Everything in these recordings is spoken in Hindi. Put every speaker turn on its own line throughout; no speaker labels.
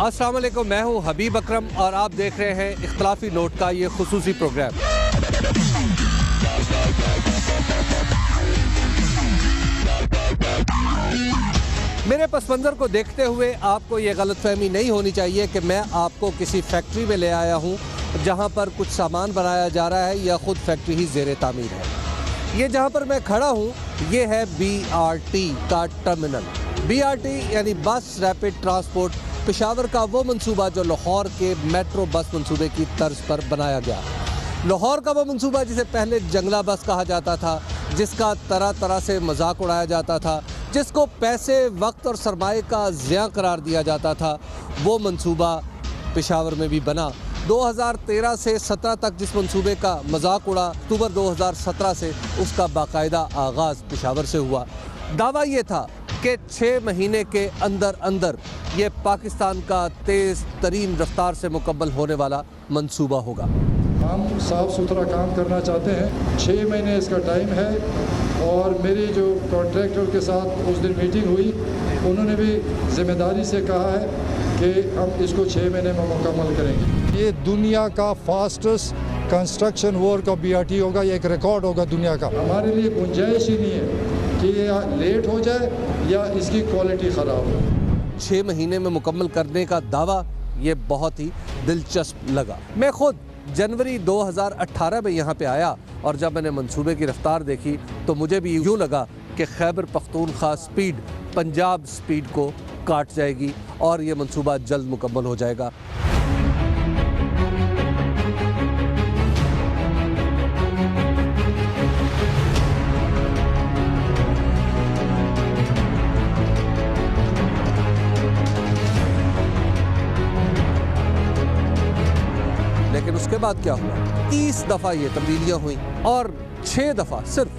अस्सलाम वालेकुम, मैं हूं हबीब अकरम और आप देख रहे हैं इख्तलाफी नोट का ये खुसूसी प्रोग्राम। मेरे पस मंज़र को देखते हुए आपको ये गलतफहमी नहीं होनी चाहिए कि मैं आपको किसी फैक्ट्री में ले आया हूँ जहाँ पर कुछ सामान बनाया जा रहा है या ख़ुद फैक्ट्री ही ज़ेरे तामीर है। ये जहाँ पर मैं खड़ा हूँ ये है BRT का टर्मिनल। BRT यानी बस रैपिड ट्रांसपोर्ट पेशावर का वो मंसूबा जो लाहौर के मेट्रो बस मंसूबे की तर्ज पर बनाया गया। लाहौर का वो मंसूबा जिसे पहले जंगला बस कहा जाता था, जिसका तरह तरह से मजाक उड़ाया जाता था, जिसको पैसे, वक्त और सरमाए का ज़िया करार दिया जाता था, वो मंसूबा पेशावर में भी बना। 2013 से 17 तक जिस मंसूबे का मजाक उड़ा, अक्टूबर 2017 से उसका बाकायदा आगाज़ पेशावर से हुआ। दावा ये था कि 6 महीने के अंदर अंदर ये पाकिस्तान का तेज़ तरीन रफ्तार से मुकम्मल होने वाला मंसूबा होगा।
हम साफ़ सुथरा काम करना चाहते हैं। 6 महीने इसका टाइम है और मेरी जो कॉन्ट्रैक्टर के साथ उस दिन मीटिंग हुई, उन्होंने भी ज़िम्मेदारी से कहा है कि हम इसको 6 महीने में मुकम्मल करेंगे। ये दुनिया का fastest construction work of BRT होगा, ये एक रिकॉर्ड होगा दुनिया का। हमारे लिए गुंजाइश ही नहीं है कि ये लेट हो जाए या इसकी क्वालिटी ख़राब हो।
6 महीने में मुकम्मल करने का दावा ये बहुत ही दिलचस्प लगा। मैं खुद जनवरी 2018 में यहाँ पे आया और जब मैंने मंसूबे की रफ्तार देखी तो मुझे भी यूँ लगा कि खैबर पख्तूनख्वा स्पीड पंजाब स्पीड को काट जाएगी और ये मंसूबा जल्द मुकम्मल हो जाएगा। लेकिन उसके बाद क्या हुआ? 30 दफ़ा ये तब्दीलियाँ हुई और 6 दफ़ा, सिर्फ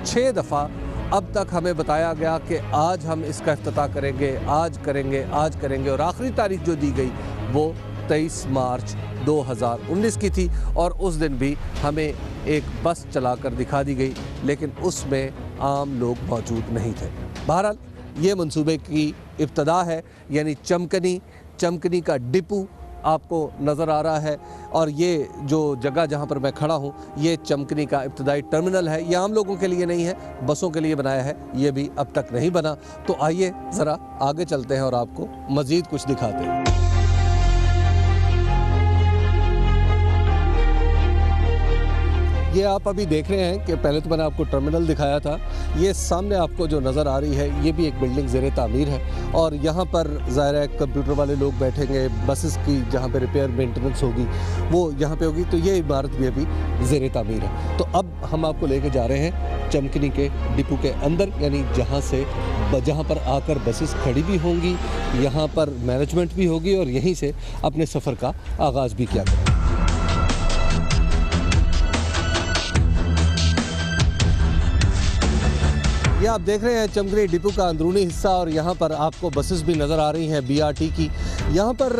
6 दफ़ा अब तक हमें बताया गया कि आज हम इसका इफ्तिताह करेंगे, आज करेंगे, आज करेंगे, और आखिरी तारीख जो दी गई वो 23 मार्च 2019 की थी और उस दिन भी हमें एक बस चलाकर दिखा दी गई, लेकिन उसमें आम लोग मौजूद नहीं थे। बहरहाल ये मंसूबे की इब्तदा है, यानी चमकनी का डिपो आपको नज़र आ रहा है और ये जो जगह जहाँ पर मैं खड़ा हूँ ये चमकनी का इब्तदाई टर्मिनल है। ये आम लोगों के लिए नहीं है, बसों के लिए बनाया है, ये भी अब तक नहीं बना। तो आइए ज़रा आगे चलते हैं और आपको मज़ीद कुछ दिखाते हैं। ये आप अभी देख रहे हैं कि पहले तो मैंने आपको टर्मिनल दिखाया था, ये सामने आपको जो नज़र आ रही है ये भी एक बिल्डिंग ज़ेरे तामीर है और यहाँ पर ज़ाहिर है कंप्यूटर वाले लोग बैठेंगे, बसेस की जहाँ पे रिपेयर मेंटेनेंस होगी वो यहाँ पे होगी। तो ये इमारत भी अभी ज़ेरे तामीर है। तो अब हम आपको लेके जा रहे हैं चमकनी के डिपो के अंदर, यानी जहाँ पर आकर बसेस खड़ी भी होंगी, यहाँ पर मैनेजमेंट भी होगी और यहीं से अपने सफ़र का आगाज़ भी किया जाएगा। ये आप देख रहे हैं चमकनी डिपो का अंदरूनी हिस्सा और यहाँ पर आपको बसेस भी नज़र आ रही हैं BRT की। यहाँ पर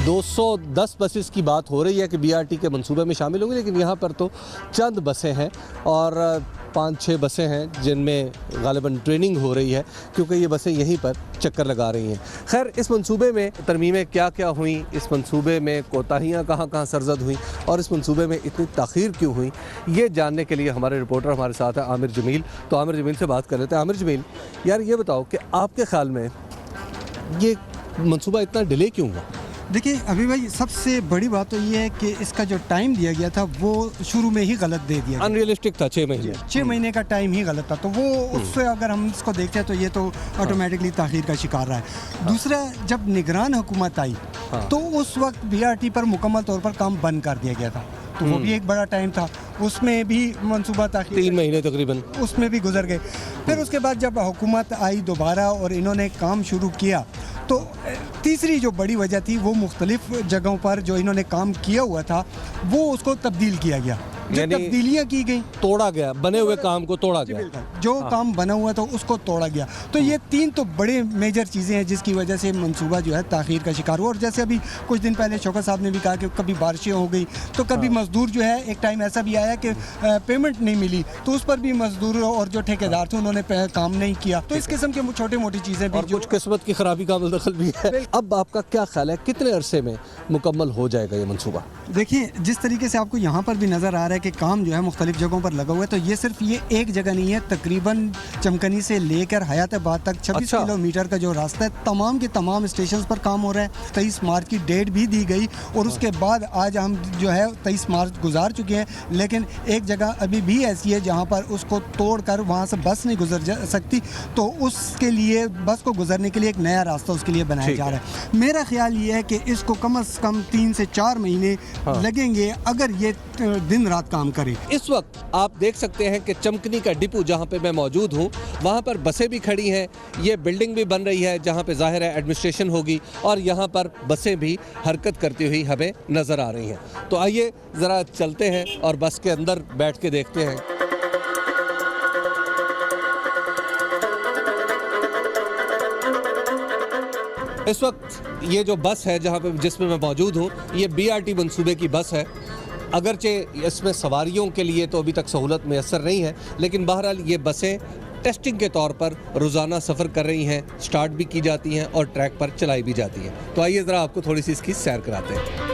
210 बसेस की बात हो रही है कि BRT के मंसूबे में शामिल होंगी, लेकिन यहाँ पर तो चंद बसें हैं और 5-6 बसें हैं जिनमें गालिबन ट्रेनिंग हो रही है, क्योंकि ये बसें यहीं पर चक्कर लगा रही हैं। खैर, इस मंसूबे में तरमीमें क्या क्या हुई, इस मंसूबे में कोताहियाँ कहाँ कहाँ सरजद हुई और इस मंसूबे में इतनी ताख़ीर क्यों हुई, ये जानने के लिए हमारे रिपोर्टर हमारे साथ है आमिर जमील। तो आमिर जमील से बात कर लेते हैं। आमिर जमील, यार ये बताओ कि आपके ख्याल में ये मंसूबा इतना डिले क्यों हुआ?
देखिए अभी भाई, सबसे बड़ी बात तो ये है कि इसका जो टाइम दिया गया था वो शुरू में ही गलत दे दिया,
अनरियलिस्टिक था। 6 महीने
6 महीने का टाइम ही गलत था। तो वो उससे अगर हम इसको देखते हैं तो ये तो ऑटोमेटिकली ताख़ीर का शिकार रहा है। दूसरा, जब निगरान हुकूमत आई तो उस वक्त BRT पर मुकम्मल तौर पर काम बंद कर दिया गया था, तो वो भी एक बड़ा टाइम था, उसमें भी मंसूबा ताख़ीर
3 महीने तकरीबन
उसमें भी गुजर गए। फिर उसके बाद जब हुकूमत आई दोबारा और इन्होंने काम शुरू किया, तो तीसरी जो बड़ी वजह थी वो मुख्तलिफ जगहों पर जो इन्होंने काम किया हुआ था वो उसको तब्दील किया गया। जो
यानी
तब्दीलियां की गई,
तोड़ा गया, बने हुए काम को तोड़ा गया।
जो काम बना हुआ था उसको तोड़ा गया। तो ये 3 तो बड़े मेजर चीज़ें हैं जिसकी वजह से मंसूबा जो है ताख़ीर का शिकार हुआ। और जैसे अभी कुछ दिन पहले शौकत साहब ने भी कहा कि कभी बारिशें हो गई तो कभी मजदूर जो है, एक टाइम ऐसा भी आया कि पेमेंट नहीं मिली तो उस पर भी मजदूर और जो ठेकेदार थे उन्होंने काम नहीं किया। तो इस किस्म की छोटी मोटी चीज़ें भी,
और कुछ किस्मत की खराबी का अमल दखल भी है। अब आपका क्या ख्याल है, कितने अरसे में मुकम्मल हो जाएगा ये मंसूबा?
देखिए, जिस तरीके से आपको यहाँ पर भी नज़र आ रहा है कि काम जो है मुख्तलिफ जगहों पर लगा हुआ है, तो ये सिर्फ ये एक जगह नहीं है, तकरीबन चमकनी से लेकर हयाताबाद तक 26 किलोमीटर का जो रास्ता है, तमाम के तमाम स्टेशन पर काम हो रहा है। 23 मार्च की डेट भी दी गई और उसके बाद आज हम जो है 23 मार्च गुजार चुके हैं, लेकिन एक जगह अभी भी ऐसी है जहाँ पर उसको तोड़ कर वहाँ से बस नहीं गुजर सकती, तो उसके लिए बस को गुजरने के लिए एक नया रास्ता उसके लिए बनाया जा रहा है। मेरा ख्याल ये है कि इसको कम से कम 3 से 4 महीने लगेंगे अगर ये दिन रात काम करे।
इस वक्त आप देख सकते हैं कि चमकनी का डिपो जहां पे मैं मौजूद हूं, वहां पर बसें भी खड़ी हैं, ये बिल्डिंग भी बन रही है जहां पे जाहिर है एडमिनिस्ट्रेशन होगी और यहां पर बसें भी हरकत करती हुई हमें नज़र आ रही हैं। तो आइए ज़रा चलते हैं और बस के अंदर बैठ के देखते हैं। इस वक्त ये जो बस है जहाँ पे जिसमें मैं मौजूद हूँ, ये BRT मंसूबे की बस है। अगरचे इसमें सवारियों के लिए तो अभी तक सहूलत मैसर नहीं है, लेकिन बहरहाल ये बसें टेस्टिंग के तौर पर रोज़ाना सफ़र कर रही हैं, स्टार्ट भी की जाती हैं और ट्रैक पर चलाई भी जाती हैं। तो आइए ज़रा आपको थोड़ी सी इसकी सैर कराते हैं।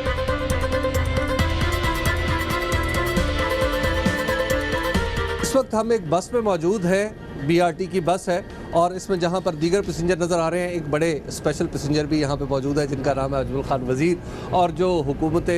इस वक्त हम एक बस में मौजूद है, BRT की बस है और इसमें जहां पर दीगर पैसेंजर नज़र आ रहे हैं, एक बड़े स्पेशल पैसेंजर भी यहां पे मौजूद है जिनका नाम है अजमल खान वज़ीर और जो हुकूमत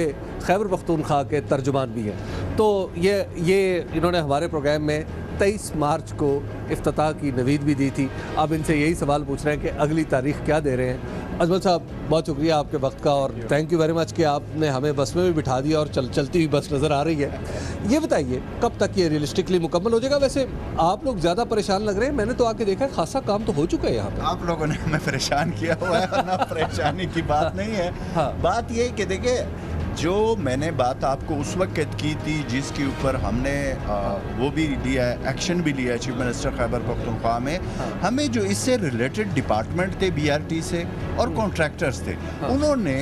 खैबर पख्तूनख्वा के तर्जुमान भी हैं। तो ये इन्होंने हमारे प्रोग्राम में 23 मार्च को इफ्तिताह की नवीद भी दी थी। अब इनसे यही सवाल पूछ रहे हैं कि अगली तारीख़ क्या दे रहे हैं। अजमल साहब, बहुत शुक्रिया आपके वक्त का और थैंक यू वेरी मच कि आपने हमें बस में भी बिठा दिया और चलती हुई बस नज़र आ रही है। ये बताइए कब तक ये रियलिस्टिकली मुकम्मल हो जाएगा? वैसे आप लोग ज़्यादा परेशान लग रहे हैं, मैंने तो आके देखा है खासा काम तो हो चुका है यहाँ पे।
आप लोगों ने हमें परेशान किया हुआ है, ना परेशानी की बात नहीं है।
हाँ।
बात ये है कि देखिए, जो मैंने बात आपको उस वक्त की थी जिसके ऊपर हमने वो भी लिया है, एक्शन भी लिया है चीफ मिनिस्टर खैबर पख्तूनख्वा में। हमें जो इससे रिलेटेड डिपार्टमेंट थे BRT से और कॉन्ट्रैक्टर्स थे, उन्होंने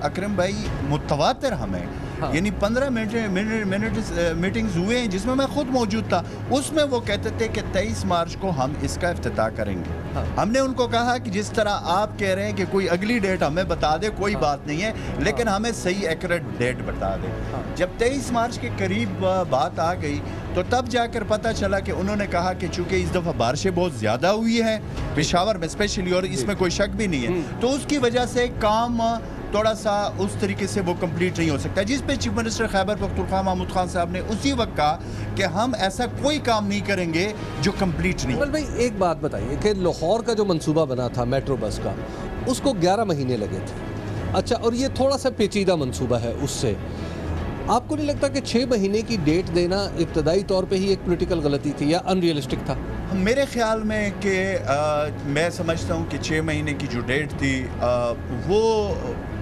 अकरम भाई मुतवातिर हमें यानी 15 मिनट मीटिंग्स हुए हैं जिसमें मैं खुद मौजूद था। उसमें वो कहते थे कि 23 मार्च को हम इसका इफ्तिताह करेंगे। हमने उनको कहा कि जिस तरह आप कह रहे हैं कि कोई अगली डेट हमें बता दे, कोई बात नहीं है, लेकिन हमें सही एक्यूरेट डेट बता दे। जब 23 मार्च के करीब बात आ गई तो तब जाकर पता चला कि उन्होंने कहा कि चूंकि इस दफ़ा बारिशें बहुत ज़्यादा हुई हैं पेशावर में स्पेशली, और इसमें कोई शक भी नहीं है, तो उसकी वजह से काम थोड़ा सा उस तरीके से वो कंप्लीट नहीं हो सकता, जिस पे चीफ मिनिस्टर खैबर पख्तूनख्वा महमूद खान साहब ने उसी वक्त कहा कि हम ऐसा कोई काम नहीं करेंगे जो कंप्लीट नहीं।
भाई एक बात बताइए कि लाहौर का जो मंसूबा बना था मेट्रो बस का, उसको 11 महीने लगे थे। अच्छा, और ये थोड़ा सा पेचीदा मंसूबा है उससे, आपको नहीं लगता कि 6 महीने की डेट देना इब्तदाई तौर पे ही एक पॉलिटिकल गलती थी या अनरियलिस्टिक था?
मेरे ख्याल में कि मैं समझता हूँ कि 6 महीने की जो डेट थी वो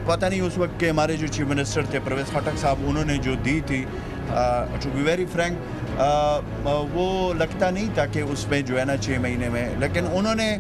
पता नहीं उस वक्त के हमारे जो चीफ मिनिस्टर थे परवेज़ खटक साहब, उन्होंने जो दी थी, टू बी वेरी फ्रैंक, वो लगता नहीं था कि उसमें जो है ना 6 महीने में, लेकिन उन्होंने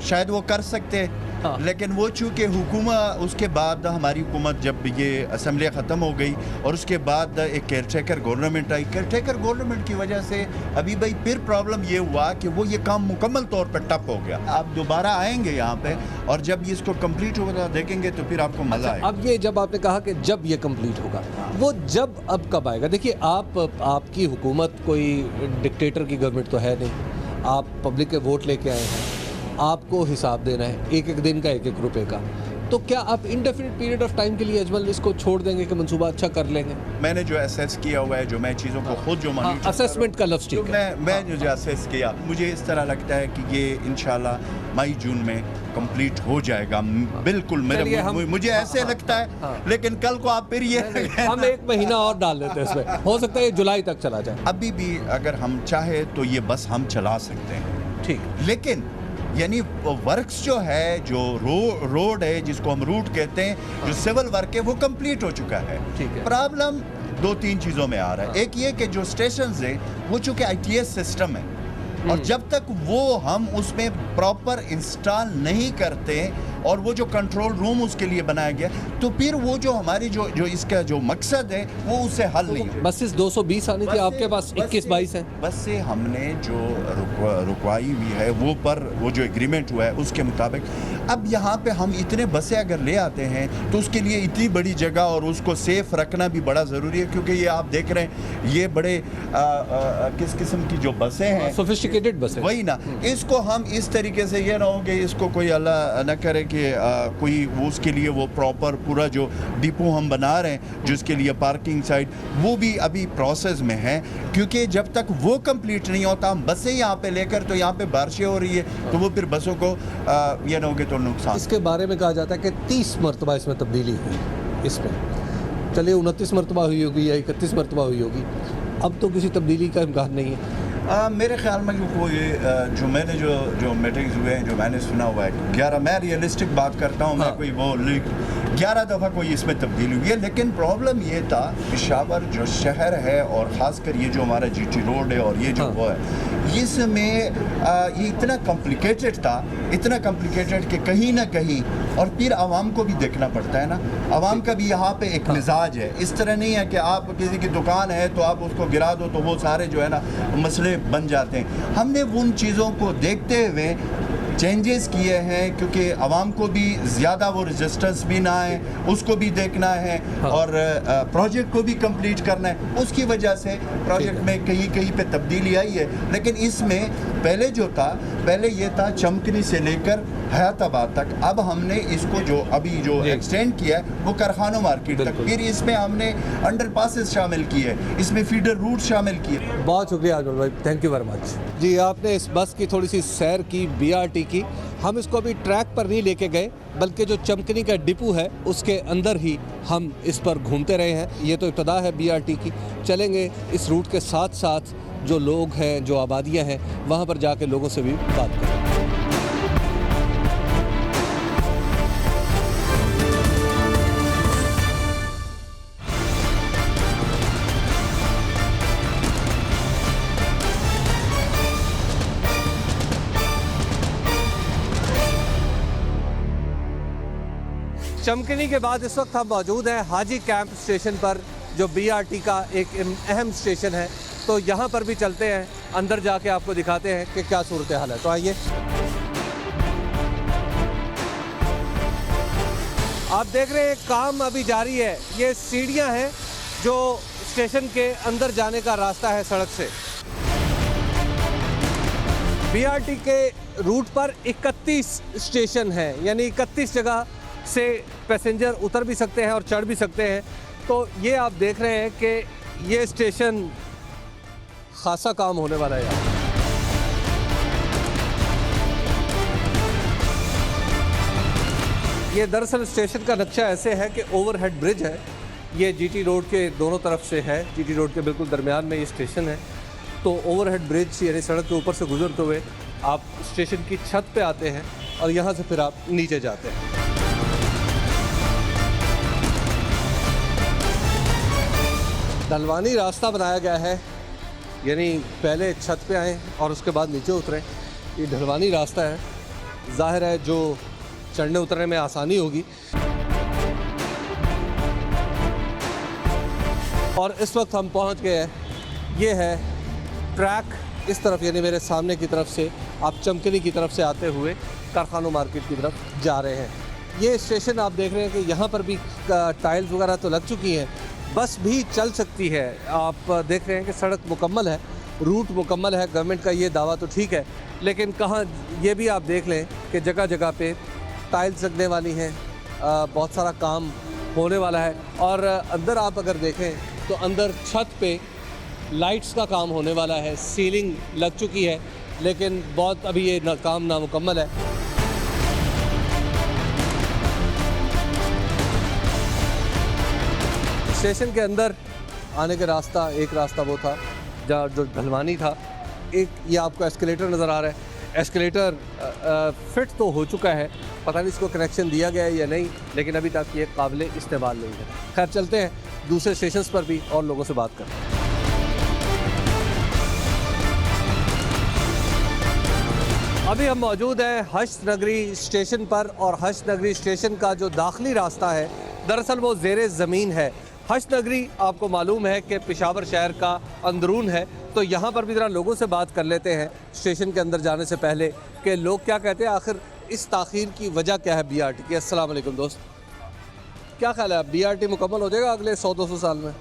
शायद वो कर सकते। हाँ। लेकिन वो चूँकि हुकूमत उसके बाद हमारी हुकूमत जब ये असम्बली ख़त्म हो गई और उसके बाद एक केयरटेकर गवर्नमेंट आई, केयरटेकर गवर्नमेंट की वजह से अभी भाई फिर प्रॉब्लम ये हुआ कि वो ये काम मुकम्मल तौर पर टप हो गया। आप दोबारा आएंगे यहाँ पे और जब ये इसको कंप्लीट होगा देखेंगे तो फिर आपको मज़ा आएगा।
अब ये जब आपने कहा कि जब ये कंप्लीट होगा, वो जब अब कब आएगा? देखिए, आपकी हुकूमत कोई डिक्टेटर की गवर्नमेंट तो है नहीं, आप पब्लिक के वोट लेके आए हैं, आपको हिसाब देना है एक एक दिन का, एक एक रुपए का। तो क्या आप इंडेफिनिट पीरियड ऑफ टाइम के लिए अजमल इसको छोड़ देंगे कि मंसूबा अच्छा कर लेंगे?
मैंने जो असेस किया हुआ है, जो मैं चीज़ों को खुद जो मानी,
असेसमेंट का लफ्ज़ ठीक है,
मैं जो असेस किया, मुझे इस तरह लगता है कि ये इंशाल्लाह मई जून में कंप्लीट हो जाएगा। बिल्कुल मुझे ऐसे लगता है, लेकिन कल को आप फिर ये
हम 1 महीना और डाल देते हैं इसमें, हो सकता है ये जुलाई तक चला जाए।
अभी भी अगर हम चाहे तो ये बस हम चला सकते हैं,
ठीक,
लेकिन यानी वर्क्स जो है, जो रोड है जिसको हम रूट कहते हैं, जो सिविल वर्क है वो कंप्लीट हो चुका है।
ठीक है।
प्रॉब्लम दो तीन चीज़ों में आ रहा है। एक ये कि जो स्टेशन है वो चूँकि ITS सिस्टम है और जब तक वो हम उसमें प्रॉपर इंस्टॉल नहीं करते और वो जो कंट्रोल रूम उसके लिए बनाया गया, तो फिर वो जो हमारी जो इसका जो मकसद है वो उससे हल नहीं हो।
बसेस 220 आनी थी, आपके पास 21-22 हैं।
बस से हमने जो रुकवाई हुई है वो जो एग्रीमेंट हुआ है उसके मुताबिक अब यहाँ पे हम इतने बसें अगर ले आते हैं तो उसके लिए इतनी बड़ी जगह और उसको सेफ रखना भी बड़ा ज़रूरी है, क्योंकि ये आप देख रहे हैं ये बड़े किस किस्म की जो बसें हैं,
सोफिस्टिकेटेड बसें,
वही ना, इसको हम इस तरीके से ये ना हो कि इसको कोई अल्लाह न करे कि कोई वो उसके लिए वो प्रॉपर पूरा जो डिपो हम बना रहे हैं जिसके लिए पार्किंग साइट वो भी अभी प्रोसेस में है, क्योंकि जब तक वो कंप्लीट नहीं होता हम बसें यहाँ पे लेकर, तो यहाँ पे बारिशें हो रही है तो वो फिर बसों को ये ना हो कि तो नुकसान।
इसके बारे में कहा जाता है कि 30 मरतबा इसमें तब्दीली हुई, इसमें चलिए 29 मरतबा हुई होगी या 31 मरतबा हुई होगी, अब तो किसी तब्दीली का इम्कान नहीं है।
मेरे ख्याल में कोई जो मैंने जो मीटिंग्स हुए हैं जो मैंने सुना हुआ है 11, मैं रियलिस्टिक बात करता हूँ, मैं कोई वो 11 दफ़ा कोई इसमें तब्दीली हुई है, लेकिन प्रॉब्लम ये था पेशावर जो शहर है और ख़ासकर ये जो हमारा GT रोड है और ये जो वो है इसमें ये इतना कॉम्प्लिकेटेड कि कहीं ना कहीं, और फिर आवाम को भी देखना पड़ता है ना, आवाम का भी यहाँ पे एक मिजाज है, इस तरह नहीं है कि आप किसी की दुकान है तो आप उसको गिरा दो तो वो सारे जो है ना मसले बन जाते हैं। हमने उन चीज़ों को देखते हुए चेंजेस किए हैं, क्योंकि आवाम को भी ज़्यादा वो रेजिस्टेंस भी ना आए, उसको भी देखना है और प्रोजेक्ट को भी कंप्लीट करना है, उसकी वजह से प्रोजेक्ट में कहीं कहीं पे तब्दीली आई है। लेकिन इसमें पहले ये था चमकनी से लेकर हयाताबाद तक, अब हमने इसको जो अभी जो एक्सटेंड किया है वो कारखानों मार्केट तक, फिर इसमें हमने अंडरपासेस शामिल किए, इसमें फीडर रूट शामिल किए।
बहुत शुक्रिया अजमल भाई, थैंक यू वेरी मच। जी, आपने इस बस की थोड़ी सी सैर की, BRT की। हम इसको अभी ट्रैक पर नहीं लेके गए, बल्कि जो चमकनी का डिपो है उसके अंदर ही हम इस पर घूमते रहे हैं। ये तो इब्तदा है BRT की, चलेंगे इस रूट के साथ साथ जो लोग हैं, जो आबादियाँ हैं, वहाँ पर जाके लोगों से भी बात करें। चमकनी के बाद इस वक्त हम मौजूद हैं हाजी कैंप स्टेशन पर, जो BRT का एक अहम स्टेशन है। तो यहाँ पर भी चलते हैं, अंदर जाके आपको दिखाते हैं कि क्या सूरत हाल है। तो आइए, आप देख रहे हैं काम अभी जारी है। ये सीढ़ियाँ हैं जो स्टेशन के अंदर जाने का रास्ता है सड़क से। BRT के रूट पर 31 स्टेशन हैं, यानी 31 जगह से पैसेंजर उतर भी सकते हैं और चढ़ भी सकते हैं। तो ये आप देख रहे हैं कि ये स्टेशन खासा काम होने वाला है यहाँ। ये दरअसल स्टेशन का नक्शा ऐसे है कि ओवरहेड ब्रिज है, ये GT रोड के दोनों तरफ से है, GT रोड के बिल्कुल दरमियान में ये स्टेशन है। तो ओवरहेड ब्रिज यानी सड़क के ऊपर से गुजरते हुए आप स्टेशन की छत पे आते हैं और यहाँ से फिर आप नीचे जाते हैं। ढलवानी रास्ता बनाया गया है, यानी पहले छत पे आएँ और उसके बाद नीचे उतरें। ये ढलवानी रास्ता है, जाहिर है जो चढ़ने उतरने में आसानी होगी। और इस वक्त हम पहुंच गए हैं, ये है ट्रैक इस तरफ, यानी मेरे सामने की तरफ से आप चमकनी की तरफ से आते हुए कारखानों मार्केट की तरफ जा रहे हैं। ये स्टेशन आप देख रहे हैं कि यहाँ पर भी टाइल्स वगैरह तो लग चुकी हैं, बस भी चल सकती है। आप देख रहे हैं कि सड़क मुकम्मल है, रूट मुकम्मल है, गवर्नमेंट का ये दावा तो ठीक है, लेकिन कहाँ ये भी आप देख लें कि जगह जगह पे टाइल्स लगने वाली हैं, बहुत सारा काम होने वाला है। और अंदर आप अगर देखें तो अंदर छत पे लाइट्स का काम होने वाला है, सीलिंग लग चुकी है, लेकिन बहुत अभी ये काम नामुकम्मल है। स्टेशन के अंदर आने का रास्ता, एक रास्ता वो था जहाँ जो ढलवानी था, एक ये आपको एस्केलेटर नज़र आ रहा है, एस्केलेटर फिट तो हो चुका है, पता नहीं इसको कनेक्शन दिया गया है या नहीं, लेकिन अभी तक ये काबिल इस्तेमाल नहीं है। खैर चलते हैं दूसरे स्टेशन पर भी और लोगों से बात करते हैं। अभी हम मौजूद हैं हश्त नगरी स्टेशन पर, और हश्त नगरी स्टेशन का जो दाखिली रास्ता है दरअसल वो ज़ेरे ज़मीन है। हश्त नगरी आपको मालूम है कि पेशावर शहर का अंदरून है, तो यहाँ पर भी ज़रा लोगों से बात कर लेते हैं स्टेशन के अंदर जाने से पहले कि लोग क्या कहते हैं, आखिर इस ताख़ीर की वजह क्या है BRT की। अस्सलाम वालेकुम दोस्त, क्या ख्याल है, BRT मुकम्मल हो जाएगा अगले 100-200 साल में?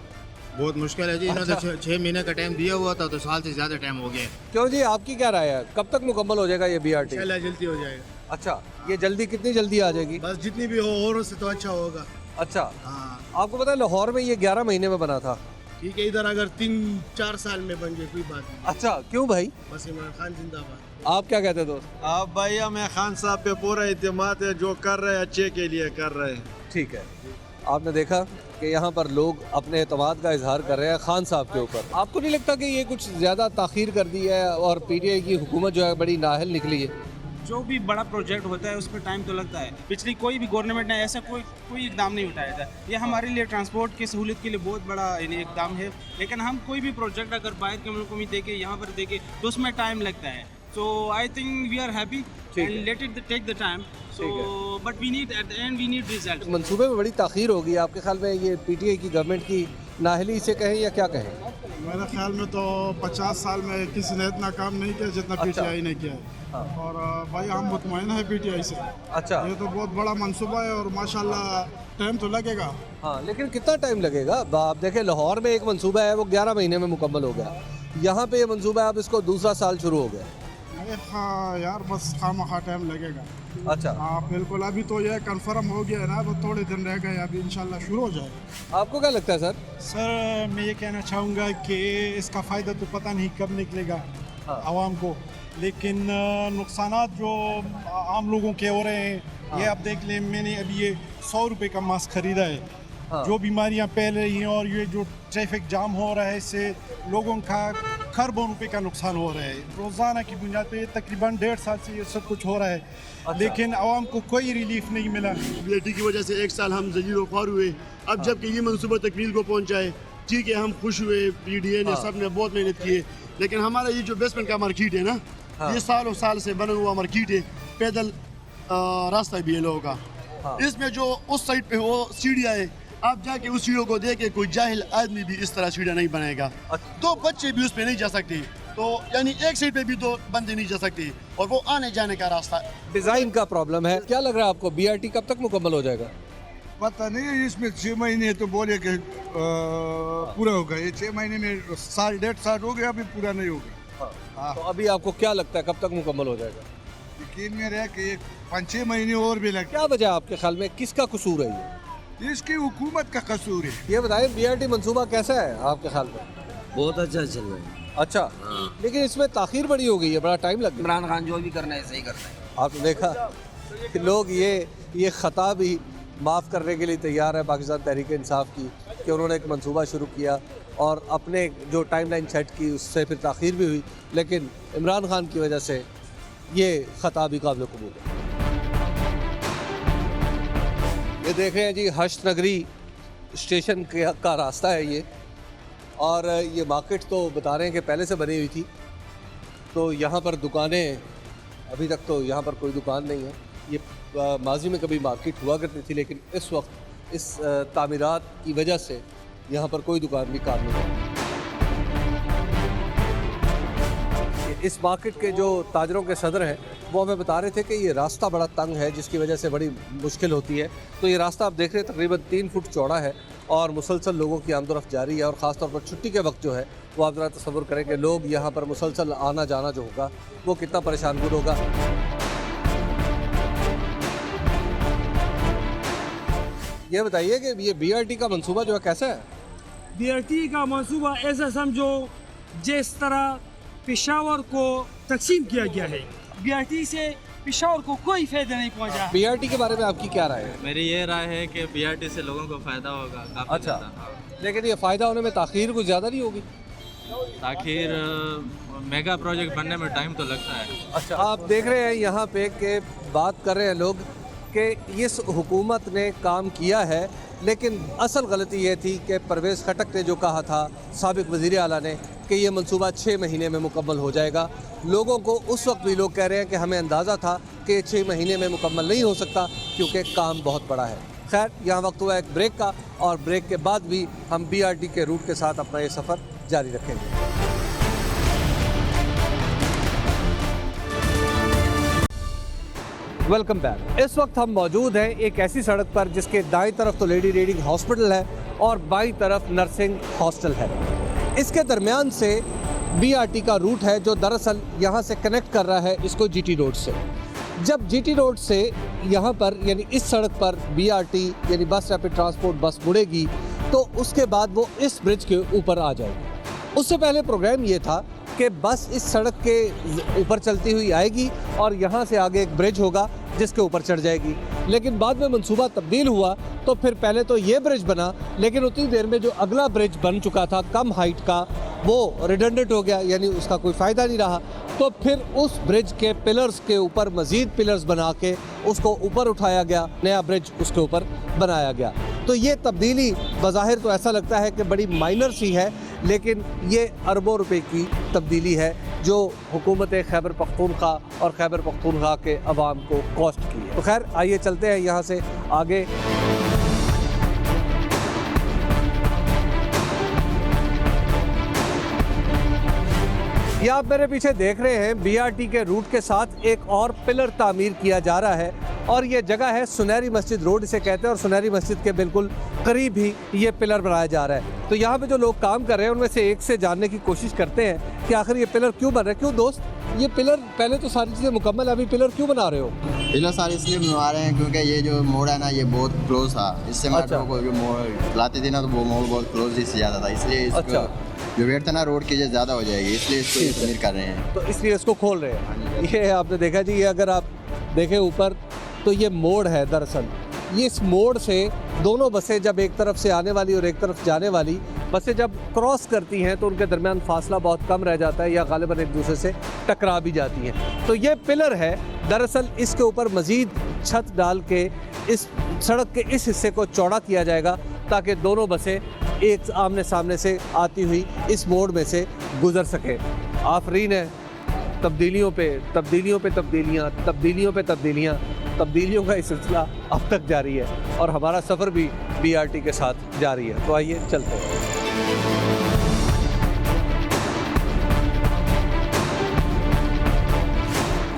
बहुत मुश्किल है जी। इन्होंने 6 महीने का टाइम दिया हुआ था, तो साल से ज़्यादा टाइम हो गया।
क्यों जी, आपकी क्या राय है, कब तक मुकम्मल हो जाएगा ये BRT?
जल्दी हो जाएगा।
अच्छा, ये जल्दी कितनी जल्दी आ जाएगी?
बस जितनी भी हो और उससे तो अच्छा होगा।
अच्छा,
हाँ
आपको पता है लाहौर में ये 11 महीने में बना था।
ठीक है, इधर अगर 3-4 साल में बन जाए कोई बात नहीं।
अच्छा, क्यों भाई?
बस इमरान खान जिंदाबाद।
आप क्या कहते हैं दोस्त?
आप भाई हमें खान साहब पे पूरा इत्मीनान है, जो कर रहे हैं अच्छे के लिए कर रहे हैं।
ठीक है, आपने देखा कि यहाँ पर लोग अपने एतमाद का इजहार कर रहे हैं खान साहब के ऊपर। आपको नहीं लगता कि ये कुछ ज़्यादा ताख़ीर कर दी है और PTI की हुकूमत जो है बड़ी नाअहल निकली है?
जो भी बड़ा प्रोजेक्ट होता है उस पर टाइम तो लगता है। पिछली कोई भी गवर्नमेंट ने ऐसा कोई इकदाम नहीं उठाया था। ये हमारे लिए ट्रांसपोर्ट की सहूलियत के लिए बहुत बड़ा इकदाम है, लेकिन हम कोई भी प्रोजेक्ट अगर बाहर के मुल्कों में देखें, यहाँ पर देखें, तो उसमें टाइम लगता है। So I think we are happy and let it take the time. So but we need at the end we need result.
मंसूबे में बड़ी ताख़ीर होगी आपके ख्याल में, ये PTI की गवर्नमेंट की नाअहली से कहें या क्या कहें?
मेरे ख्याल में तो 50 साल में किसी ने इतना काम नहीं किया जितना PTI ने किया है। और भाई हम मुतमईन है PTI से।
अच्छा,
ये तो बहुत बड़ा मंसूबा है और माशाल्लाह टाइम तो लगेगा।
हाँ, लेकिन कितना टाइम लगेगा? आप देखें लाहौर में एक मंसूबा है वो 11 महीने में मुकम्मल हो गया, यहाँ पे ये मंसूबा है अब इसको दूसरा साल शुरू हो गया।
अरे हाँ यार, बस खामखा टाइम लगेगा।
अच्छा,
हाँ बिल्कुल, अभी तो ये कंफर्म हो गया है ना, वो थोड़े दिन रह गए, अभी इंशाल्लाह शुरू हो जाएगा।
आपको क्या लगता है सर?
सर मैं ये कहना चाहूँगा कि इसका फ़ायदा तो पता नहीं कब निकलेगा आवाम को, लेकिन नुकसानात जो आम लोगों के हो रहे हैं ये आप देख लें। मैंने अभी ये 100 रुपये का मास्क ख़रीदा है। जो बीमारियां फैल रही हैं और ये जो ट्रैफिक जाम हो रहा है, इससे लोगों का खरबों रुपए का नुकसान हो रहा है। रोज़ाना की बुनियाद पे तकरीबन 1.5 साल से ये सब कुछ हो रहा है, लेकिन आवाम को कोई रिलीफ नहीं मिला।
BRT की वजह से 1 साल हम ज़लील ख्वार हुए। अब जबकि ये मनसूबा तकमील को पहुँचाए, ठीक है, हम खुश हुए। PDA ने सब ने बहुत मेहनत की है, लेकिन हमारा ये जो बेसमेंट का मार्केट है ना, ये सालों साल से बना हुआ मार्केट है। पैदल रास्ता भी है लोगों का। इसमें जो उस साइड पे वो सीढ़ियाँ है, आप जाके उस सीढ़ियों को देखे, कोई जाहिल आदमी भी इस तरह सीढ़ियाँ नहीं बनाएगा। तो बच्चे भी उस पे नहीं जा सकते, तो यानी एक साइड पे भी तो बंदे नहीं जा सकते, और वो आने जाने का रास्ता
डिज़ाइन का प्रॉब्लम है। क्या लग रहा है आपको, BRT कब तक मुकम्मल हो जाएगा?
पता नहीं है, इसमें 6 महीने तो बोले कि पूरा होगा। ये 6 महीने में साल 1.5 साल हो गया, अभी पूरा नहीं होगा।
तो अभी आपको क्या लगता है कब तक मुकम्मल हो जाएगा?
यकीन में रहे कि 5-6 महीने और भी लगते।
क्या वजह आपके ख्याल में, किसका कसूर है ये?
इसकी हुकूमत का कसूर है।
ये बताएं, BRT मंसूबा कैसा है आपके ख्याल में?
बहुत अच्छा चल रहा है।
अच्छा, लेकिन इसमें ताख़ीर बड़ी हो गई है, बड़ा टाइम लग गया।
इमरान खान जो भी करना है सही करना है।
आपने देखा कि लोग ये ख़ता भी माफ़ करने के लिए तैयार है पाकिस्तान तहरीक इंसाफ की, कि उन्होंने एक मंसूबा शुरू किया और अपने जो टाइमलाइन सेट की उससे फिर ताख़ीर भी हुई, लेकिन इमरान खान की वजह से ये ख़ता भी काबिल कबूल है। ये देख रहे हैं जी, हश्त नगरी स्टेशन का रास्ता है ये, और ये मार्केट तो बता रहे हैं कि पहले से बनी हुई थी। तो यहाँ पर दुकानें, अभी तक तो यहाँ पर कोई दुकान नहीं है। ये माजी में कभी मार्केट हुआ करती थी, लेकिन इस वक्त इस तामीरात की वजह से यहाँ पर कोई दुकान भी काम नहीं है। इस मार्केट के जो ताजरों के सदर हैं वो हमें बता रहे थे कि ये रास्ता बड़ा तंग है, जिसकी वजह से बड़ी मुश्किल होती है। तो ये रास्ता आप देख रहे हैं तकरीबन 3 फुट चौड़ा है और मुसलसल लोगों की आमदोरफ्त जारी है। और ख़ास तौर पर छुट्टी के वक्त जो है वो आप ज़रा तसव्वुर करें कि लोग यहाँ पर मुसलसल आना जाना जो होगा वो कितना परेशान कुन होगा। ये बताइए कि ये BRT का मंसूबा जो है कैसा है?
BRT का मंसूबा ऐसा समझो जिस तरह पेशावर को तकसीम किया गया है। BRT से पेशावर को कोई फायदा नहीं पहुंचा।
BRT के बारे में आपकी क्या राय है?
मेरी ये राय है कि BRT से लोगों को फ़ायदा होगा काफ़ी।
अच्छा, लेकिन ये फ़ायदा होने में ताख़ीर कुछ ज़्यादा नहीं होगी?
ताख़ीर मेगा प्रोजेक्ट बनने में टाइम तो लगता है।
अच्छा, आप देख रहे हैं यहाँ पे कि बात कर रहे हैं लोग कि इस हुकूमत ने काम किया है, लेकिन असल गलती ये थी कि परवेज़ खटक ने जो कहा था साबिक वज़ीर आला ने कि ये मंसूबा 6 महीने में मुकम्मल हो जाएगा। लोगों को उस वक्त भी लोग कह रहे हैं कि हमें अंदाज़ा था कि 6 महीने में मुकम्मल नहीं हो सकता क्योंकि काम बहुत बड़ा है। खैर, यहाँ वक्त हुआ एक ब्रेक का, और ब्रेक के बाद भी हम BRT के रूट के साथ अपना ये सफ़र जारी रखेंगे। Welcome back. इस वक्त हम मौजूद हैं एक ऐसी सड़क पर जिसके दाईं तरफ तो लेडी रीडिंग हॉस्पिटल है और बाईं तरफ नर्सिंग हॉस्टल है। इसके दरमियान से BRT का रूट है जो दरअसल यहाँ से कनेक्ट कर रहा है इसको GT रोड से। जब GT रोड से यहाँ पर यानी इस सड़क पर BRT यानी बस रैपिड ट्रांसपोर्ट बस मुड़ेगी तो उसके बाद वो इस ब्रिज के ऊपर आ जाएगी। उससे पहले प्रोग्राम ये था कि बस इस सड़क के ऊपर चलती हुई आएगी और यहाँ से आगे एक ब्रिज होगा जिसके ऊपर चढ़ जाएगी, लेकिन बाद में मंसूबा तब्दील हुआ तो फिर पहले तो ये ब्रिज बना, लेकिन उतनी देर में जो अगला ब्रिज बन चुका था कम हाइट का वो रिडंडेंट हो गया, यानी उसका कोई फ़ायदा नहीं रहा। तो फिर उस ब्रिज के पिलर्स के ऊपर मज़ीद पिलर्स बना के उसको ऊपर उठाया गया, नया ब्रिज उसके ऊपर बनाया गया। तो ये तब्दीली बज़ाहिर तो ऐसा लगता है कि बड़ी माइनर सी है, लेकिन ये अरबों रुपए की तब्दीली है जो हुकूमत खैबर पख्तूनख्वा और खैबर पख्तूनख्वा के अवाम को कॉस्ट की है। तो खैर, आइए चलते हैं यहाँ से आगे। ये आप मेरे पीछे देख रहे हैं BRT के रूट के साथ एक और पिलर तामीर किया जा रहा है और ये जगह है सुनहरी मस्जिद रोड इसे कहते हैं और सुनहरी मस्जिद के बिल्कुल करीब ही ये पिलर बनाया जा रहा है। तो यहाँ पे जो लोग काम कर रहे हैं उनमें से एक से जानने की कोशिश करते हैं कि आखिर ये पिलर क्यों बन रहा है। क्यों दोस्त, ये पिलर पहले तो सारी चीज़ें मुकम्मल है, अभी पिलर क्यों बना रहे हो?
पिलर सारे इसलिए बनवा रहे हैं क्योंकि ये जो मोड़ है ना ये बहुत क्लोज था, इससे मेट्रो को जो मोड़ लाते थे ना तो वो मोड़ बहुत क्लोज ही से ज़्यादा था, इसलिए इसको जो वेट था ना रोड की ज़्यादा हो जाएगी, इसलिए इसको तमीर कर रहे हैं।
तो इसलिए इसको खोल रहे हैं। ये आपने देखा जी, ये अगर आप देखें ऊपर तो ये मोड़ है दरअसल। ये इस मोड़ से दोनों बसें जब एक तरफ से आने वाली और एक तरफ जाने वाली बसें जब क्रॉस करती हैं तो उनके दरमियान फासला बहुत कम रह जाता है या गालिबन एक दूसरे से टकरा भी जाती हैं। तो ये पिलर है दरअसल, इसके ऊपर मज़ीद छत डाल के इस सड़क के इस हिस्से को चौड़ा किया जाएगा ताकि दोनों बसें एक आमने सामने से आती हुई इस मोड़ में से गुजर सके। आफरीन है तब्दीलियों पे तब्दीलियों पे तब्दीलियाँ, तब्दीलियों पे तब्दीलियाँ, तब्दीलियों का ये सिलसिला अब तक जारी है और हमारा सफ़र भी BRT के साथ जारी है। तो आइए चलते हैं।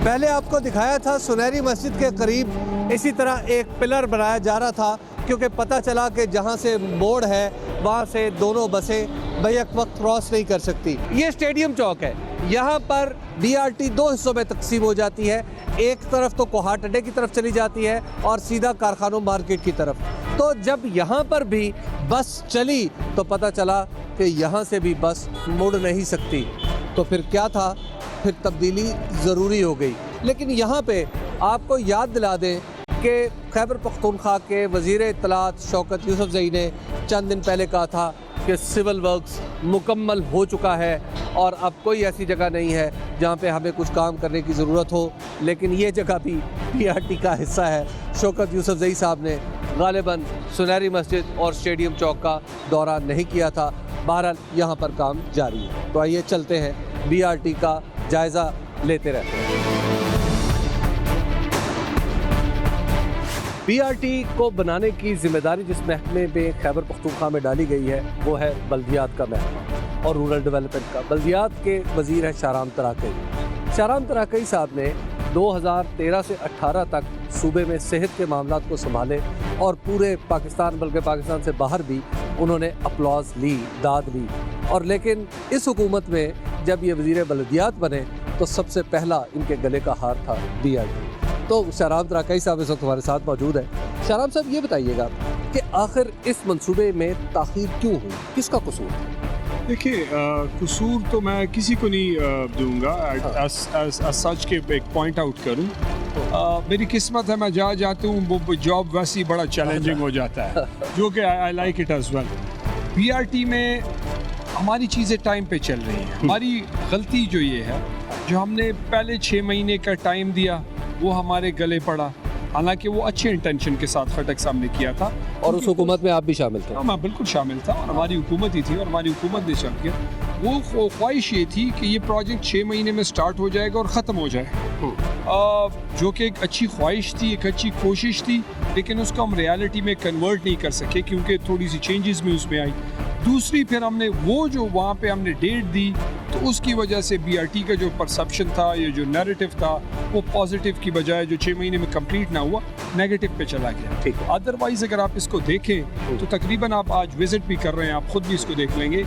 पहले आपको दिखाया था सुनहरी मस्जिद के करीब इसी तरह एक पिलर बनाया जा रहा था क्योंकि पता चला कि जहाँ से मोड़ है वहाँ से दोनों बसें बैक वक्त क्रॉस नहीं कर सकती। ये स्टेडियम चौक है, यहाँ पर BRT 2 हिस्सों में तकसीम हो जाती है। एक तरफ तो कोहाट अड्डे की तरफ चली जाती है और सीधा कारखानों मार्केट की तरफ। तो जब यहाँ पर भी बस चली तो पता चला कि यहाँ से भी बस मुड़ नहीं सकती, तो फिर क्या था, फिर तब्दीली ज़रूरी हो गई। लेकिन यहाँ पे आपको याद दिला दें कि खैबर पख्तूनख्वा के वज़ीर इत्तलात शौकत यूसुफ़ज़ई ने चंद दिन पहले कहा था कि सिविल वर्क्स मुकम्मल हो चुका है और अब कोई ऐसी जगह नहीं है जहाँ पे हमें कुछ काम करने की ज़रूरत हो। लेकिन ये जगह भी BRT का हिस्सा है। शौकत यूसुफ़ज़ई साहब ने गालिबन सुनहरी मस्जिद और स्टेडियम चौक का दौरा नहीं किया था। बहरहाल यहाँ पर काम जारी है। तो आइए चलते हैं, BRT का जायज़ा लेते रहते हैं। BRT को बनाने की जिम्मेदारी जिस महकमे में खैबर पख्तूनख्वा में डाली गई है वो है बल्दियात का महकमा और रूरल डेवलपमेंट का। बल्दियात के वज़ीर हैं शाहराम तराकई। शाहराम तराकई साहब ने 2013 से 18 तक सूबे में सेहत के मामलात को संभाले और पूरे पाकिस्तान बल्कि पाकिस्तान से बाहर भी उन्होंने अपलॉज ली, दाद ली। और लेकिन इस हुकूमत में जब ये वज़ीर बल्दियात बने तो सबसे पहला इनके गले का हार था BRT। तो शाहराम तराकई साहब इस वक्त हमारे साथ मौजूद है। शाहराम साहब ये बताइएगा कि आखिर इस मंसूबे में ताख़ीर क्यों हुई, किसका कसूर है?
देखिए, कसूर तो मैं किसी को नहीं दूंगा सच के एक पॉइंट आउट करूं। मेरी किस्मत है, मैं जहाँ जाता हूँ वो जॉब वैसे ही बड़ा चैलेंजिंग हो जाता है जो कि I like it as well. BRT में हमारी चीज़ें टाइम पे चल रही हैं। हमारी गलती जो ये है, जो हमने पहले 6 महीने का टाइम दिया वो हमारे गले पड़ा, हालांकि वो अच्छे इंटेंशन के साथ खटक साहब ने किया था।
और उस हुकूमत में आप भी शामिल थे?
मैं बिल्कुल शामिल था और हमारी हुकूमत ही थी और हमारी हुकूमत ने चल के वो ख्वाहिश ये थी कि ये प्रोजेक्ट 6 महीने में स्टार्ट हो जाएगा और ख़त्म हो जाए, जो कि एक अच्छी ख्वाहिश थी, एक अच्छी कोशिश थी, लेकिन उसको हम रियलिटी में कन्वर्ट नहीं कर सके क्योंकि थोड़ी सी चेंजेस में उसमें आई। दूसरी फिर हमने वो जो वहाँ पे हमने डेट दी तो उसकी वजह से BRT का जो परसेप्शन था, ये जो नैरेटिव था, वो पॉजिटिव की बजाय जो 6 महीने में कंप्लीट ना हुआ नेगेटिव पे चला गया। ठीक है। अदरवाइज अगर आप इसको देखें तो तकरीबन आप आज विजिट भी कर रहे हैं, आप खुद भी इसको देख लेंगे,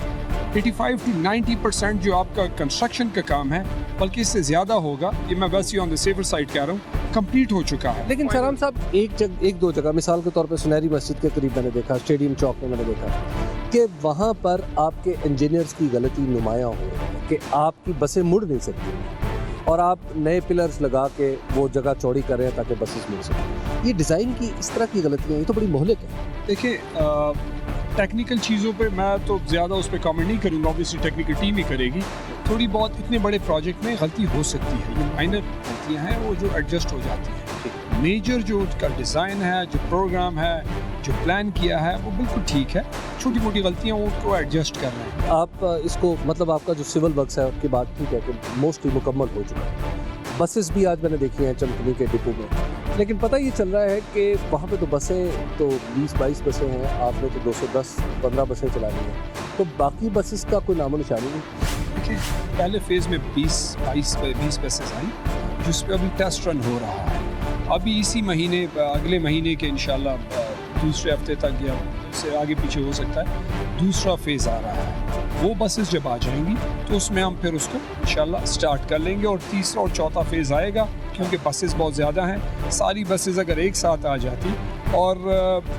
85 to 90% जो आपका कंस्ट्रक्शन का काम है, बल्कि इससे ज़्यादा होगा, ये मैं वैसे ऑन द सेफर साइड कह रहा हूँ, कंप्लीट हो चुका है।
लेकिन शहराम साहब एक दो जगह, मिसाल के तौर पे सुनहरी मस्जिद के करीब मैंने देखा, स्टेडियम चौक में मैंने देखा कि वहाँ पर आपके इंजीनियर्स की गलती नुमायाँ हो रही है कि आपकी बसें मुड़ नहीं सकती और आप नए पिलर्स लगा के वो जगह चौड़ी कर रहे हैं ताकि बसेस मुड़ सकें। ये डिज़ाइन की इस तरह की गलतियाँ, ये तो बड़ी मोहलक है।
देखिए, टेक्निकल चीज़ों पे मैं तो ज़्यादा उस पर कमेंट नहीं करूँगा, ऑब्वियसली टेक्निकल टीम ही करेगी। थोड़ी बहुत इतने बड़े प्रोजेक्ट में गलती हो सकती है, ये माइनर गलतियाँ हैं वो जो एडजस्ट हो जाती हैं। मेजर जो उसका डिज़ाइन है, जो प्रोग्राम है, जो प्लान किया है, वो बिल्कुल ठीक है। छोटी मोटी गलतियाँ उनको एडजस्ट कर रहे हैं।
आप इसको मतलब आपका जो सिविल वर्क्स है उसकी बात ठीक है कि मोस्टली मुकम्मल हो चुका है। बसेस भी आज मैंने देखी हैं चमकनी के डिपो में, लेकिन पता ये चल रहा है कि वहाँ पे तो बसें तो 20-22 बसें हैं, आपने तो 210-15 बसें चलानी हैं, तो बाकी बसेस का कोई नामो निशानी नहीं।
देखिए, पहले फेज़ में 20 बसेस आई जिस पर अभी टेस्ट रन हो रहा है। अभी इसी महीने, अगले महीने के इंशाल्लाह दूसरे हफ्ते तक या से आगे पीछे हो सकता है, दूसरा फेज़ आ रहा है। वो बसेस जब आ जाएंगी तो उसमें हम फिर उसको इंशाल्लाह स्टार्ट कर लेंगे और तीसरा और चौथा फेज़ आएगा, क्योंकि बसेस बहुत ज़्यादा हैं। सारी बसेस अगर एक साथ आ जाती और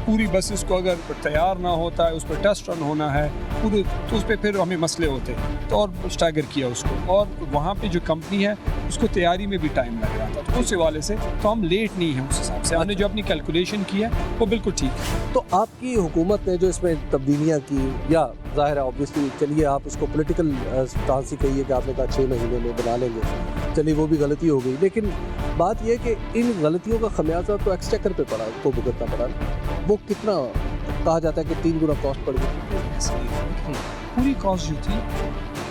पूरी बसेस को अगर तैयार ना होता है, उस पर टेस्ट रन होना है पूरे, तो उस पर फिर हमें मसले होते हैं, तो और स्टैगर किया उसको, और वहाँ पे जो कंपनी है उसको तैयारी में भी टाइम लग रहा था, तो उस हवाले से तो हम लेट नहीं हैं उस हिसाब से। हमने जो अपनी कैलकुलेशन की है वो बिल्कुल ठीक है।
तो आपकी हुकूमत ने जो इसमें तब्दीलियाँ की, या ज़ाहिर है ऑब्वियसली, चलिए आप उसको पॉलिटिकल स्टांस ही कहिए कि आपने कहा 6 महीने में बना लेंगे, चलिए वो भी गलती हो गई, लेकिन बात यह कि इन गलतियों का खमियाजा तो एक्सचेकर पे पड़ा, को भुगतना पड़ा। वो कितना कहा जाता है कि 3 गुना कॉस्ट पड़ गई।
पूरी कॉस्ट जो थी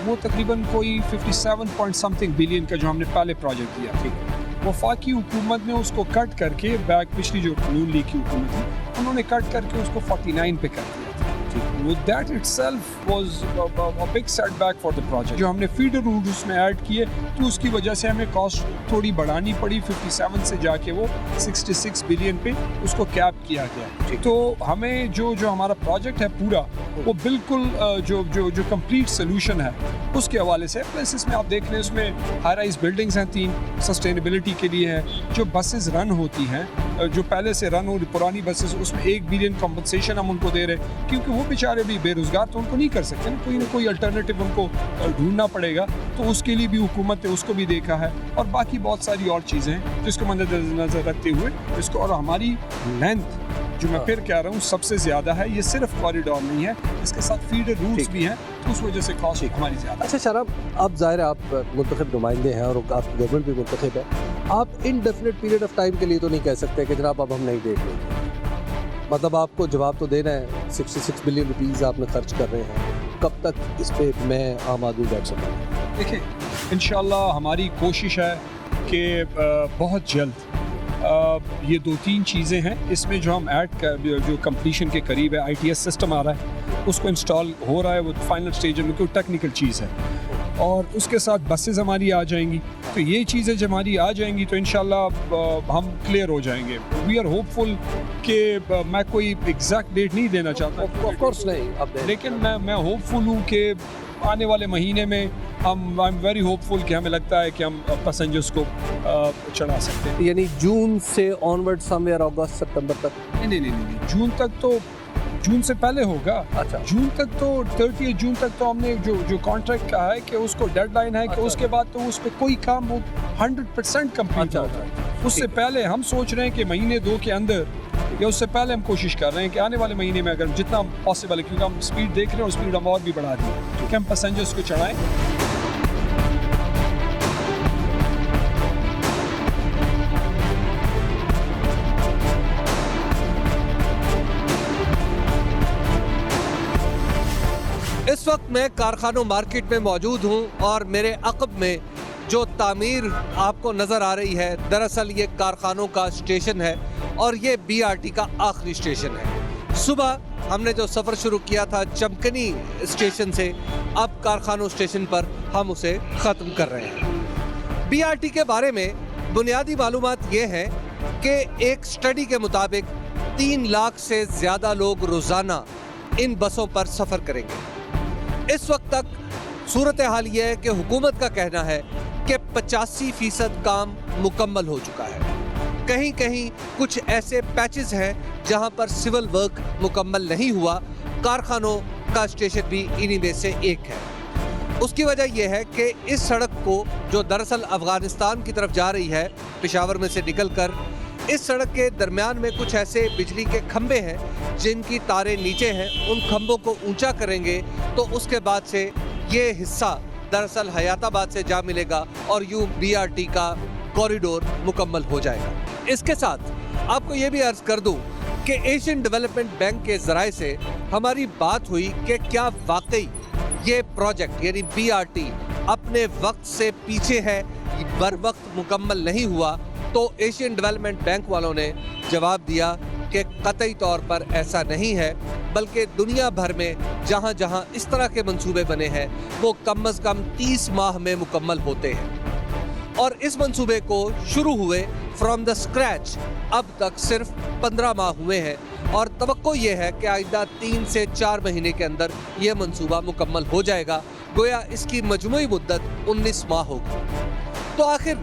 वो तकरीबन कोई 57 पॉइंट समथिंग बिलियन का जो हमने पहले प्रोजेक्ट दिया थी, वफाकी हुकूमत ने उसको कट करके, बैक पिछली जो नून लीग की हुकूमत थी उन्होंने कट करके उसको 49 पे कर दिया। That itself was a big setback for the project. जो हमने फीडर रूट उसमें ऐड किए तो उसकी वजह से हमें कॉस्ट थोड़ी बढ़ानी पड़ी, 57 से जाके वो 66 बिलियन पे उसको कैप किया गया। तो हमें जो हमारा प्रोजेक्ट है पूरा, वो बिल्कुल जो कंप्लीट सोल्यूशन है उसके हवाले से। प्लस इसमें आप देख रहे हैं उसमें हाई राइज बिल्डिंग्स हैं 3, सस्टेनेबिलिटी के लिए है। जो बसेस रन होती हैं, जो पहले से रन हो पुरानी बसेस, उसमें 1 बिलियन कम्पनसेशन हम उनको दे रहे हैं, क्योंकि वो बेचारे भी बेरोजगार तो उनको नहीं कर सकते ना, कोई अल्टरनेटिव उनको ढूंढना पड़ेगा, तो उसके लिए भी हुकूमत ने उसको भी देखा है। और बाकी बहुत सारी और चीज़ें हैं जिसको मद्देनजर रखते हुए इसको, और हमारी लेंथ जो मैं फिर कह रहा हूँ सबसे ज़्यादा है, ये सिर्फ कॉरिडोर नहीं है, इसके साथ फीडर रूट्स भी हैं, तो उस वजह से कॉस्ट हमारी ज़्यादा।
अच्छा शराब, आप ज़ाहिर है आप मुंतखब नुमाइंदे हैं और आपकी गवर्नमेंट भी मुंतखब है, आप इनडेफिनेट पीरियड ऑफ टाइम के लिए तो नहीं कह सकते कि जनाब अब हम नहीं देख रहे। मतलब आपको जवाब तो देना है, 66 बिलियन रुपीज़ आपने खर्च कर रहे हैं, कब तक इस पर मैं आम आदमी बैठ सकूँ?
देखिए, इंशाल्लाह हमारी कोशिश है कि बहुत जल्द ये 2-3 चीज़ें हैं इसमें जो हम ऐड कर, जो कंप्लीशन के करीब है, ITS सिस्टम आ रहा है, उसको इंस्टॉल हो रहा है, वो फाइनल स्टेज में, कोई टेक्निकल चीज़ है, और उसके साथ बसेस हमारी आ जाएंगी। तो ये चीज़ें जब हमारी आ जाएंगी तो इंशाल्लाह हम क्लियर हो जाएंगे। वी आर होपफुल कि मैं कोई एग्जैक्ट डेट नहीं देना चाहता,
ऑफ कोर्स नहीं,
लेकिन मैं होपफुल हूँ कि आने वाले महीने में हम, आई एम वेरी होपफुल कि हमें लगता है कि हम पैसेंजर्स को चढ़ा सकते हैं।
यानी जून से ऑनवर्ड समवेयर अगस्त सितंबर तक?
नहीं, जून तक तो, जून से पहले होगा। अच्छा, जून तक तो 30 जून तक तो हमने जो कॉन्ट्रैक्ट कहा है कि उसको डेडलाइन है कि उसके बाद तो उस पर कोई काम 100% कंप्लीट होगा। उससे पहले हम सोच रहे हैं कि महीने 2 के अंदर या उससे पहले हम कोशिश कर रहे हैं कि आने वाले महीने में अगर जितना पॉसिबल है, क्योंकि हम स्पीड देख रहे हैं और स्पीड हम और भी बढ़ा दी कि हम पैसेंजर्स को चढ़ाएं।
इस वक्त मैं कारखानों मार्केट में मौजूद हूं और मेरे अक़ब में जो तामीर आपको नज़र आ रही है, दरअसल ये कारखानों का स्टेशन है और ये बीआरटी का आखिरी स्टेशन है। सुबह हमने जो सफ़र शुरू किया था चमकनी स्टेशन से, अब कारखानों स्टेशन पर हम उसे ख़त्म कर रहे हैं। बीआरटी के बारे में बुनियादी मालूमात ये है कि एक स्टडी के मुताबिक 3 लाख से ज़्यादा लोग रोज़ाना इन बसों पर सफ़र करेंगे। इस वक्त तक सूरत हाल ये है कि हुकूमत का कहना है कि 85% काम मुकम्मल हो चुका है। कहीं कहीं कुछ ऐसे पैचेस हैं जहां पर सिविल वर्क मुकम्मल नहीं हुआ। कारखानों का स्टेशन भी इन्हीं में से एक है। उसकी वजह यह है कि इस सड़क को, जो दरअसल अफगानिस्तान की तरफ जा रही है पेशावर में से निकलकर, इस सड़क के दरमियान में कुछ ऐसे बिजली के खंभे हैं जिनकी तारें नीचे हैं। उन खंभों को ऊंचा करेंगे तो उसके बाद से ये हिस्सा दरअसल हयाताबाद से जा मिलेगा और यूं बीआरटी का कॉरिडोर मुकम्मल हो जाएगा। इसके साथ आपको ये भी अर्ज कर दूं कि एशियन डेवलपमेंट बैंक के ज़राए से हमारी बात हुई कि क्या वाकई ये प्रोजेक्ट यानी बीआरटी अपने वक्त से पीछे है, बर वक्त मुकम्मल नहीं हुआ। तो एशियन डेवलपमेंट बैंक वालों ने जवाब दिया कि कतई तौर पर ऐसा नहीं है, बल्कि दुनिया भर में जहां जहां इस तरह के मंसूबे बने हैं वो कम से कम 30 माह में मुकम्मल होते हैं। और इस मंसूबे को शुरू हुए फ्रॉम द स्क्रैच अब तक सिर्फ 15 माह हुए हैं और तवक्को ये है कि आइंदा 3 से 4 महीने के अंदर यह मंसूबा मुकम्मल हो जाएगा। गोया इसकी मजमूई मुद्दत 19 माह होगी। तो आखिर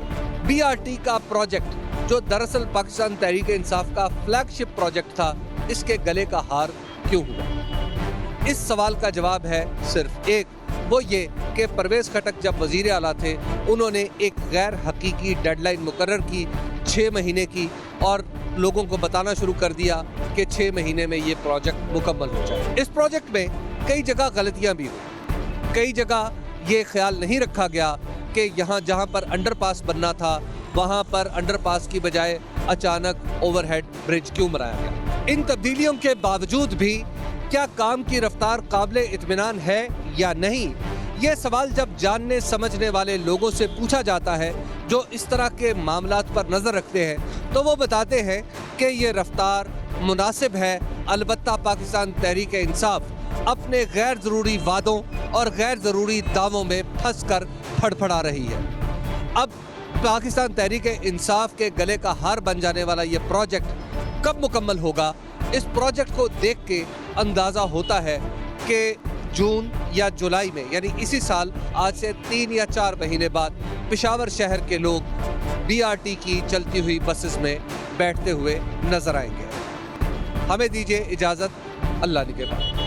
बीआरटी का प्रोजेक्ट, जो दरअसल पाकिस्तान तहरीक इंसाफ का फ्लैगशिप प्रोजेक्ट था, इसके गले का हार क्यों हुआ? इस सवाल का जवाब है सिर्फ एक, वो ये कि परवेज़ खटक जब वज़ीर आला थे उन्होंने एक गैर हकीकी डेडलाइन मुकर्रर की 6 महीने की और लोगों को बताना शुरू कर दिया कि 6 महीने में ये प्रोजेक्ट मुकम्मल हो जाए। इस प्रोजेक्ट में कई जगह गलतियाँ भी हुई। कई जगह ये ख्याल नहीं रखा गया कि यहाँ जहाँ पर अंडरपास बनना था वहाँ पर अंडरपास की बजाय अचानक ओवरहेड ब्रिज क्यों बनाया गया। इन तब्दीलियों के बावजूद भी क्या काम की रफ्तार काबिले इत्मीनान है या नहीं, ये सवाल जब जानने समझने वाले लोगों से पूछा जाता है जो इस तरह के मामलात पर नज़र रखते हैं, तो वो बताते हैं कि ये रफ्तार मुनासिब है। अलबत्ता पाकिस्तान तहरीक इंसाफ अपने गैर ज़रूरी वादों और गैर ज़रूरी दावों में फंस कर फड़फड़ा रही है। अब पाकिस्तान तहरीक इंसाफ के गले का हार बन जाने वाला ये प्रोजेक्ट कब मुकम्मल होगा, इस प्रोजेक्ट को देख के अंदाज़ा होता है कि जून या जुलाई में, यानी इसी साल आज से 3 या 4 महीने बाद पेशावर शहर के लोग बीआरटी की चलती हुई बसेस में बैठते हुए नजर आएंगे। हमें दीजिए इजाज़त, अल्लाह निगहबान।